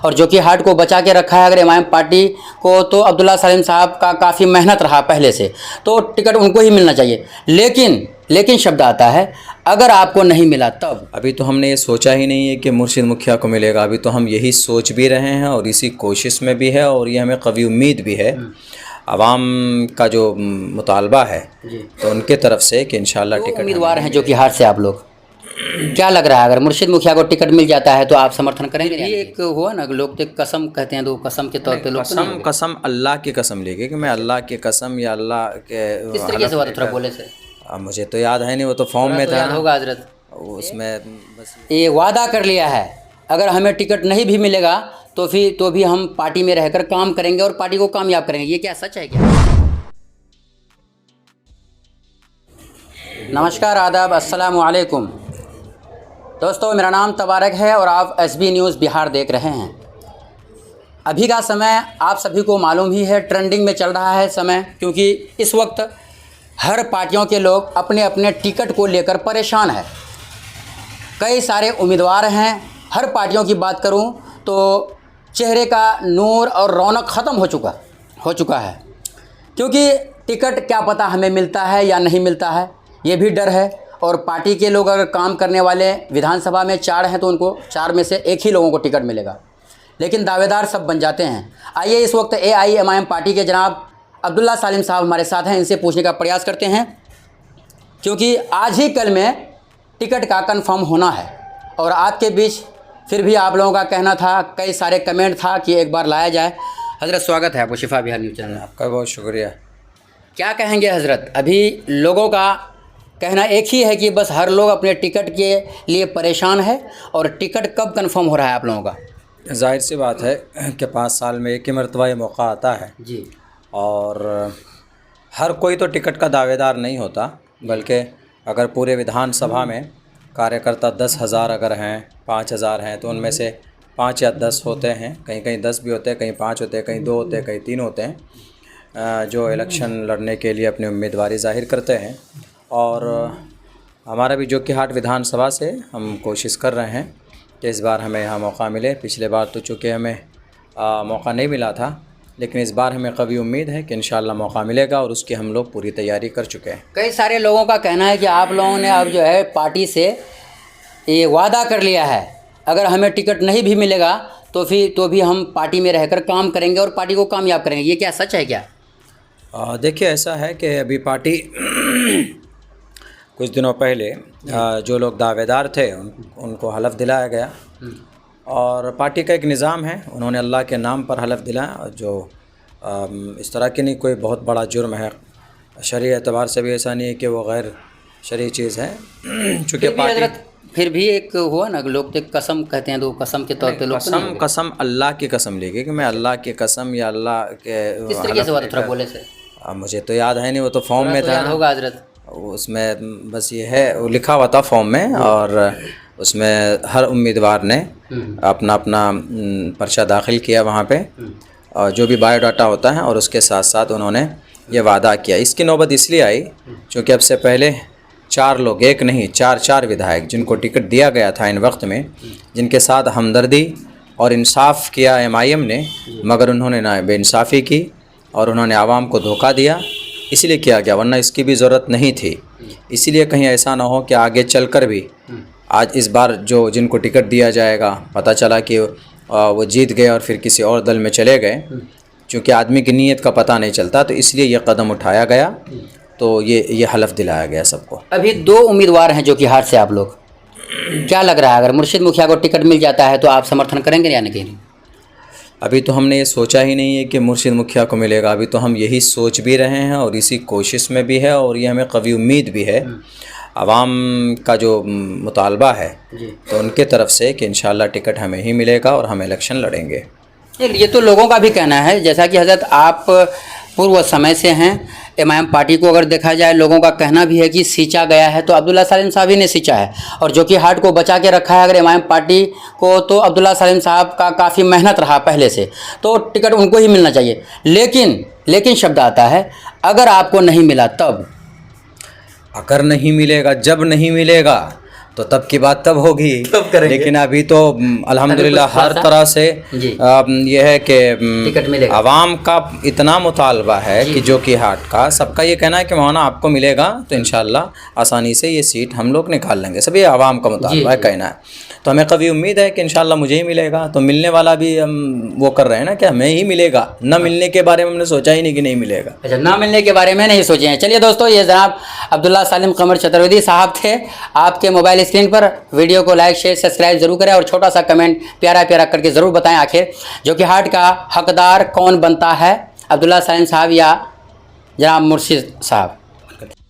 और जोकी हाट को बचा के रखा है अगर एमआईएम पार्टी को, तो अब्दुल्ला सलीम साहब का काफ़ी मेहनत रहा पहले से, तो टिकट उनको ही मिलना चाहिए। लेकिन शब्द आता है अगर आपको नहीं मिला तब। अभी तो हमने ये सोचा ही नहीं है कि मुर्शिद मुखिया को मिलेगा, अभी तो हम यही सोच भी रहे हैं और इसी कोशिश में भी है, और ये हमें कवी उम्मीद भी है आवाम का जो मुतालबा है तो उनके तरफ से कि इंशाल्लाह टिकट उम्मीदवार हैं जोकी हाट से आप लोग, क्या लग रहा है अगर मुर्शिद मुखिया को टिकट मिल जाता है तो आप समर्थन करेंगे? ये एक हुआ ना, लोग तो कसम कहते हैं, तो कसम के तौर पे लोग कसम अल्लाह की कसम लेके कि मैं अल्लाह की कसम या अल्लाह के किस तरीके से हुआ, थोड़ा बोले से। मुझे तो याद है नहीं, वो तो फॉर्म में था, होगा हजरत, उसमें बस ये वादा कर लिया है अगर हमें टिकट नहीं भी मिलेगा तो भी हम पार्टी में रहकर काम करेंगे और पार्टी को कामयाब करेंगे। ये क्या सच है क्या? नमस्कार, आदाब, अस्सलाम वालेकुम दोस्तों, मेरा नाम तबारक है और आप एसबी न्यूज़ बिहार देख रहे हैं। अभी का समय आप सभी को मालूम ही है, ट्रेंडिंग में चल रहा है समय, क्योंकि इस वक्त हर पार्टियों के लोग अपने अपने टिकट को लेकर परेशान है। कई सारे उम्मीदवार हैं, हर पार्टियों की बात करूं तो चेहरे का नूर और रौनक ख़त्म हो चुका है, क्योंकि टिकट क्या पता हमें मिलता है या नहीं मिलता है, ये भी डर है। और पार्टी के लोग अगर काम करने वाले विधानसभा में 4 हैं तो उनको 4 में से एक ही लोगों को टिकट मिलेगा, लेकिन दावेदार सब बन जाते हैं। आइए इस वक्त AIMIM पार्टी के जनाब अब्दुल्ला सलीम साहब हमारे साथ हैं, इनसे पूछने का प्रयास करते हैं, क्योंकि आज ही कल में टिकट का कंफर्म होना है। और आपके बीच फिर भी आप लोगों का कहना था, कई सारे कमेंट था कि एक बार लाया जाए। हज़रत स्वागत है आपको शिफा बिहार न्यूज़ चैनल में। आपका बहुत शुक्रिया। क्या कहेंगे हज़रत, अभी लोगों का कहना एक ही है कि बस हर लोग अपने टिकट के लिए परेशान है, और टिकट कब कंफर्म हो रहा है आप लोगों का? जाहिर सी बात है कि 5 साल में एक ही मरतबा ये मौका आता है जी, और हर कोई तो टिकट का दावेदार नहीं होता, बल्कि अगर पूरे विधानसभा में कार्यकर्ता 10,000 अगर हैं, 5,000 हैं, तो उनमें से 5 या 10 होते हैं, कहीं कहीं 10 भी होते हैं, कहीं 5 होते हैं, कहीं 2 होते हैं, कहीं 3 होते हैं, जो इलेक्शन लड़ने के लिए अपनी उम्मीदवारी जाहिर करते हैं। और हमारा भी जोकी हाट विधानसभा से हम कोशिश कर रहे हैं कि इस बार हमें यहाँ मौका मिले। पिछले बार तो चूँकि हमें मौका नहीं मिला था, लेकिन इस बार हमें कभी उम्मीद है कि इंशाल्लाह मौका मिलेगा, और उसकी हम लोग पूरी तैयारी कर चुके हैं। कई सारे लोगों का कहना है कि आप लोगों ने अब जो है पार्टी से ये वादा कर लिया है अगर हमें टिकट नहीं भी मिलेगा तो भी हम पार्टी में रहकर काम करेंगे और पार्टी को कामयाब करेंगे। ये क्या सच है क्या? देखिए, ऐसा है कि अभी पार्टी कुछ दिनों पहले जो लोग दावेदार थे उनको हलफ दिलाया गया, और पार्टी का एक निज़ाम है, उन्होंने अल्लाह के नाम पर हलफ दिलाया, जो इस तरह की नहीं कोई बहुत बड़ा जुर्म है, शरई एतबार से भी ऐसा नहीं है कि वो गैर शरई चीज़ है। चूँकि पार्टी फिर भी एक हुआ ना, लोग तो कसम कहते हैं, तो कसम के तौर पे लोग कसम अल्लाह की कसम लेके कि मैं अल्लाह की कसम या अल्लाह के किस तरीके से हुआ, थोड़ा बोले से। मुझे तो याद है नहीं, वो तो फॉर्म में था, होगा हजरत, उसमें बस ये है, वो लिखा हुआ था फॉर्म में, और उसमें हर उम्मीदवार ने अपना अपना पर्चा दाखिल किया वहाँ पे, और जो भी बायोडाटा होता है, और उसके साथ साथ उन्होंने ये वादा किया। इसकी नौबत इसलिए आई क्योंकि अब से पहले 4 लोग, एक नहीं 4 विधायक जिनको टिकट दिया गया था इन वक्त में, जिनके साथ हमदर्दी और इंसाफ किया MIM ने, मगर उन्होंने ना बेइंसाफ़ी की और उन्होंने आवाम को धोखा दिया, इसलिए किया गया, वरना इसकी भी ज़रूरत नहीं थी। इसीलिए कहीं ऐसा ना हो कि आगे चलकर भी आज इस बार जो जिनको टिकट दिया जाएगा पता चला कि वो जीत गए और फिर किसी और दल में चले गए, क्योंकि आदमी की नीयत का पता नहीं चलता, तो इसलिए ये कदम उठाया गया, तो ये हलफ दिलाया गया सबको। अभी 2 उम्मीदवार हैं जोकी हाट से आप लोग, क्या लग रहा है अगर मुर्शिद मुखिया को टिकट मिल जाता है तो आप समर्थन करेंगे या नहीं? अभी तो हमने ये सोचा ही नहीं है कि मुर्शिद मुखिया को मिलेगा, अभी तो हम यही सोच भी रहे हैं और इसी कोशिश में भी है, और ये हमें कभी उम्मीद भी है आवाम का जो मुतालबा है तो उनके तरफ से कि इंशाल्लाह टिकट हमें ही मिलेगा और हम इलेक्शन लड़ेंगे। ये तो लोगों का भी कहना है, जैसा कि हजरत आप पूर्व समय से हैं MIM पार्टी को, अगर देखा जाए लोगों का कहना भी है कि सींचा गया है तो अब्दुल्ला सलीम साहब ही ने सींचा है, और जोकी हाट को बचा के रखा है अगर MIM पार्टी को, तो अब्दुल्ला सलीम साहब का काफ़ी मेहनत रहा पहले से, तो टिकट उनको ही मिलना चाहिए। लेकिन शब्द आता है अगर आपको नहीं मिला तब। अगर नहीं मिलेगा, जब नहीं मिलेगा तो तब की बात तब होगी, तब करेंगे। लेकिन अभी तो अल्हम्दुलिल्लाह अभी कुछ हर खासा? तरह से जी। ये है कि टिकट मिलेगा। आवाम का इतना मुतालबा है कि जो कि हाट का सबका ये कहना है कि मौलाना आपको मिलेगा तो इंशाल्लाह आसानी से ये सीट हम लोग निकाल लेंगे, सभी आवाम का मुतालबा है, कहना है। तो हमें कभी उम्मीद है कि इंशाल्लाह मुझे ही मिलेगा। तो मिलने वाला भी हम वो कर रहे हैं ना कि हमें ही मिलेगा, न मिलने के बारे में हमने सोचा ही नहीं कि नहीं मिलेगा। अच्छा, ना मिलने के बारे में नहीं सोचे हैं। चलिए दोस्तों, ये जनाब अब्दुल्ला सालिम कमर चतुर्वेदी साहब थे। आपके मोबाइल स्क्रीन पर वीडियो को लाइक शेयर सब्सक्राइब जरूर करें और छोटा सा कमेंट प्यारा प्यारा करके ज़रूर बताएं आखिर जो कि हाट का हकदार कौन बनता है, अब्दुल्ला सालिम साहब या जनाब मुर्शिद साहब।